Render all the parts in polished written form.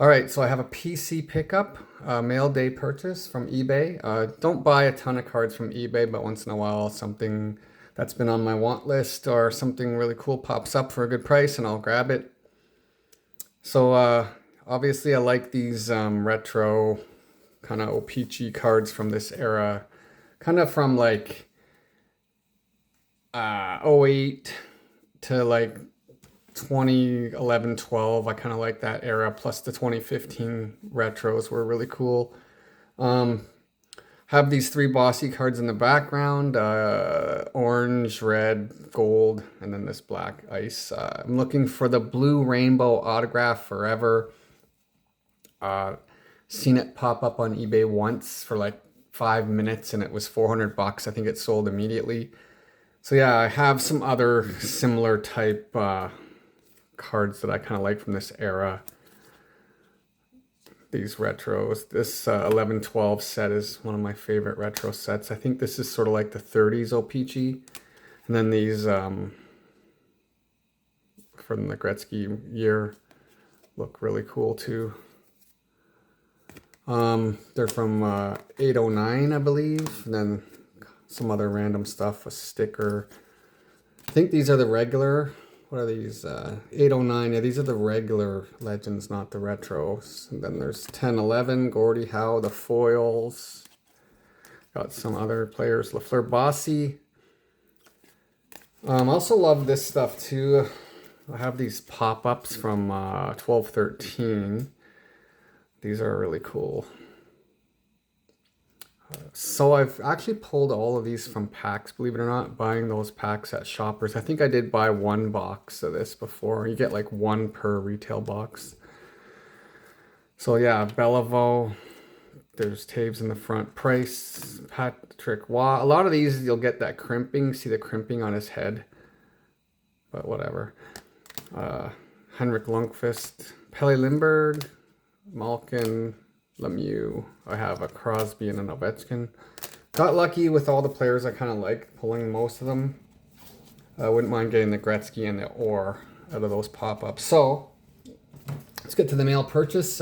All right, so I have a PC pickup, mail day purchase from eBay. Don't buy a ton of cards from eBay, but once in a while something that's been on my want list or something really cool pops up for a good price and I'll grab it. So obviously I like these retro kind of OPG cards from this era, kind of from like '08 to like 2011, 12. I kind of like that era. Plus the 2015 retros were really cool. Um, have these three Bossy cards in the background, orange, red, gold, and then this black ice. I'm looking for the blue rainbow autograph forever. Uh, Seen it pop up on eBay once for like 5 minutes and it was 400 bucks. I think it sold immediately. So yeah, I have some other similar type cards that I kind of like from this era. These retros. This 11-12 set is one of my favorite retro sets. I think this is sort of like the 30s OPG. And then these from the Gretzky year look really cool too. They're from 809, I believe. And then some other random stuff, a sticker. I think these are the regular. What are these? 809. Yeah, these are the regular Legends, not the retros. And then there's 1011, Gordie Howe, the foils. Got some other players. Lafleur, Bossy. Also love this stuff too. I have these pop-ups from 1213. These are really cool. So I've actually pulled all of these from packs, believe it or not, buying those packs at Shoppers. I think I did buy one box of this before. You get like one per retail box. So yeah, Beliveau. There's Taves in the front. Price, Patrick Waugh. A lot of these you'll get that crimping. See the crimping on his head. But whatever. Henrik Lundqvist. Pelle Lindbergh. Malkin. Lemieux. I have a Crosby and an Ovechkin. Got lucky with all the players I kind of like, pulling most of them. I wouldn't mind getting the Gretzky and the Orr out of those pop-ups. So, let's get to the mail purchase.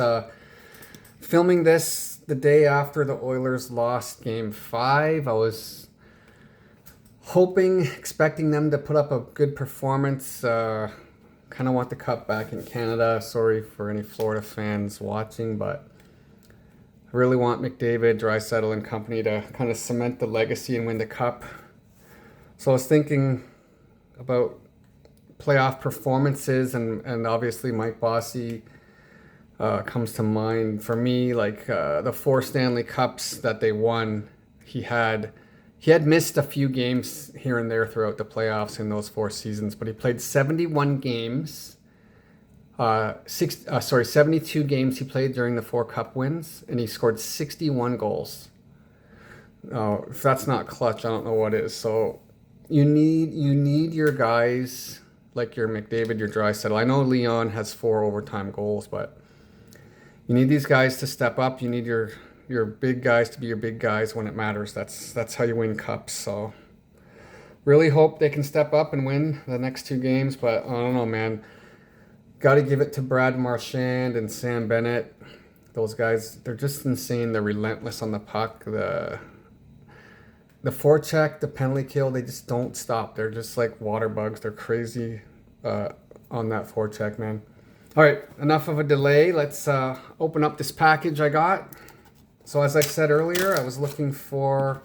Filming this the day after the Oilers lost Game 5. I was hoping, expecting them to put up a good performance. Kind of want the cup back in Canada. Sorry for any Florida fans watching, but I really want McDavid, Draisaitl, and company to kind of cement the legacy and win the cup. So I was thinking about playoff performances, and obviously Mike Bossy comes to mind for me. Like the 4 Stanley Cups that they won, he had missed a few games here and there throughout the playoffs in those 4 seasons, but he played 71 games. 72 games he played during the 4 cup wins, and he scored 61 goals. If that's not clutch, I don't know what is. So you need your guys like your McDavid, your Draisaitl. I know Leon has 4 overtime goals, but you need these guys to step up. You need your big guys to be your big guys when it matters. That's how you win cups. So really hope they can step up and win the next 2 games, but I don't know, man. Got to give it to Brad Marchand and Sam Bennett. Those guys, they're just insane. They're relentless on the puck. The forecheck, the penalty kill, they just don't stop. They're just like water bugs. They're crazy on that forecheck, man. All right, enough of a delay. Let's open up this package I got. So as I said earlier, I was looking for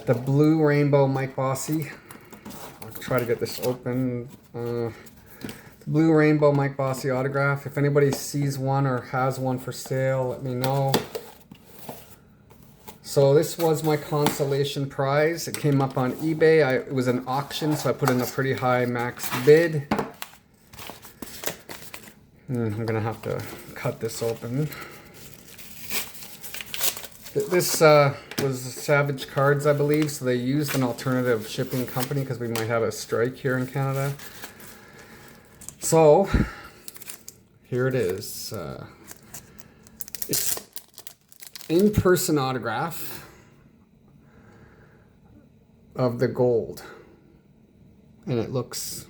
the blue rainbow Mike Bossy. I'll try to get this open. Blue rainbow Mike Bossy autograph. If anybody sees one or has one for sale, let me know. So this was my consolation prize. It came up on eBay. It was an auction, so I put in a pretty high max bid. I'm gonna have to cut this open. This was Savage Cards, I believe, so they used an alternative shipping company because we might have a strike here in Canada. So, here it is. It's in-person autograph of the gold. And it looks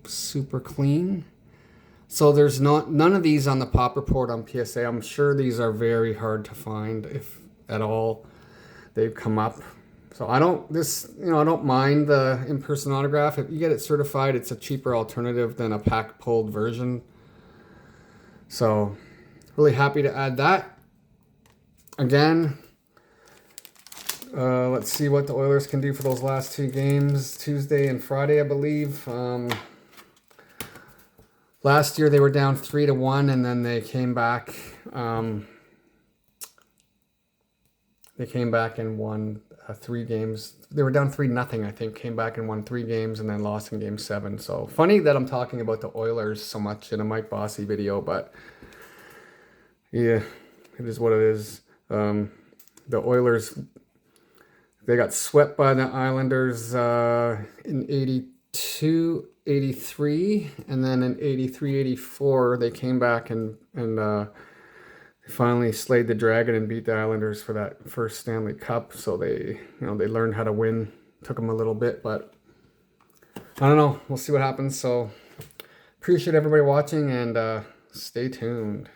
super clean. So there's none of these on the pop report on PSA. I'm sure these are very hard to find, if at all they've come up. So I don't mind the in-person autograph. If you get it certified, it's a cheaper alternative than a pack pulled version. So really happy to add that. Again, let's see what the Oilers can do for those last two games, Tuesday and Friday, I believe. Last year they were down 3-1, and then they came back. They came back and won 3 games. They were down 3-0, I think. Came back and won 3 games, and then lost in Game 7. So funny that I'm talking about the Oilers so much in a Mike Bossy video, but yeah, it is what it is. The Oilers, they got swept by the Islanders in 82, 83, and then in 83, 84, they came back and finally slayed the dragon and beat the Islanders for that first Stanley Cup. So they learned how to win. Took them a little bit, but I don't know. We'll see what happens. So appreciate everybody watching, and stay tuned.